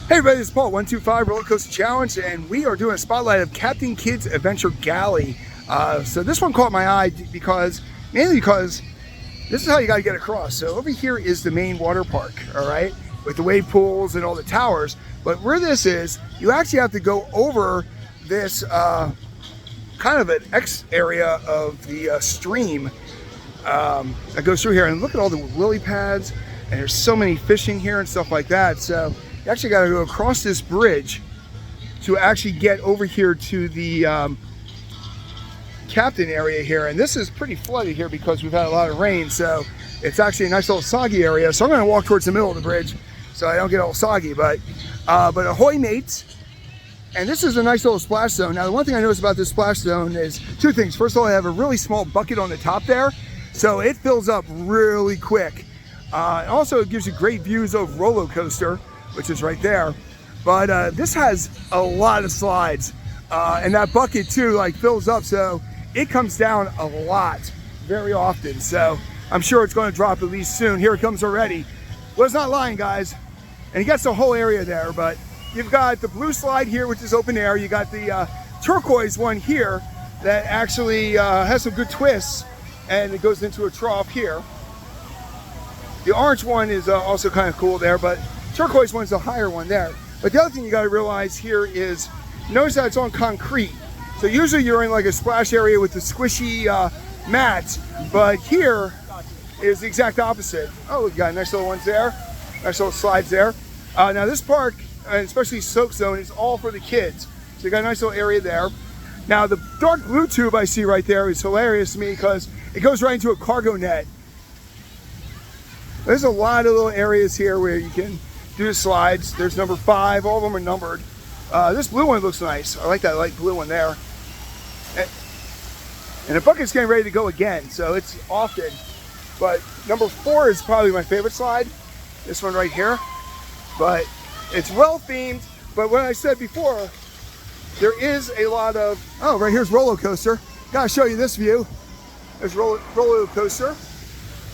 Hey everybody, this is Paul, 125 Roller Coaster Challenge, and we are doing a spotlight of Captain Kidd's Adventure Galley. So this one caught my eye mainly because this is how you got to get across. So over here is the main water park, all right, with the wave pools and all the towers. But where this is, you actually have to go over this kind of an X area of the stream that goes through here. And look at all the lily pads, and there's so many fishing here and stuff like that. So you actually got to go across this bridge to actually get over here to the captain area here. And this is pretty flooded here because we've had a lot of rain, so it's actually a nice little soggy area. So I'm going to walk towards the middle of the bridge so I don't get all soggy. But ahoy mates. And this is a nice little splash zone. Now the one thing I noticed about this splash zone is two things. First of all, I have a really small bucket on the top there, so it fills up really quick. Also, it gives you great views of roller coaster, which is right there. But this has a lot of slides, and that bucket too like fills up, so it comes down a lot very often. So I'm sure it's going to drop at least soon. Here it comes already. Well, it's not lying, guys, and it gets the whole area there. But you've got the blue slide here, which is open air. You got the turquoise one here that actually has some good twists, and it goes into a trough here. The orange one is also kind of cool there, but turquoise one's the higher one there. But the other thing you got to realize here is, notice that it's on concrete. So usually you're in like a splash area with the squishy mats, but here is the exact opposite. Oh, we got nice little ones there, nice little slides there. Now this park, especially soak zone, is all for the kids. So you got a nice little area there. Now the dark blue tube I see right there is hilarious to me because it goes right into a cargo net. There's a lot of little areas here where you can do the slides. There's number 5, all of them are numbered. This blue one looks nice. I like that light blue one there. And the bucket's getting ready to go again, so it's often. But number 4 is probably my favorite slide. This one right here. But it's well themed. But what I said before, there is a lot of, oh, right here's roller coaster. Gotta show you this view. There's roller coaster.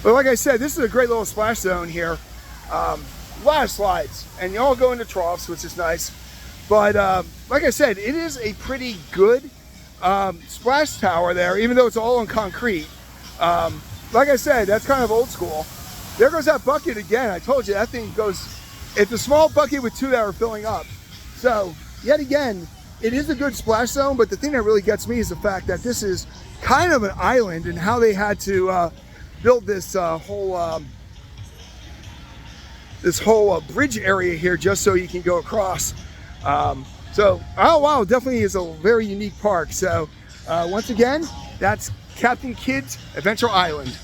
But like I said, this is a great little splash zone here. A lot of slides, and you all go into troughs, which is nice. But like I said, it is a pretty good splash tower there, even though it's all on concrete. Like I said, that's kind of old school. There goes that bucket again. I told you that thing goes, it's a small bucket with 2 that are filling up. So yet again, it is a good splash zone, but the thing that really gets me is the fact that this is kind of an island, and how they had to build this whole bridge area here just so you can go across. So, oh wow, definitely is a very unique park. So once again, that's Captain Kidd's Adventure Island.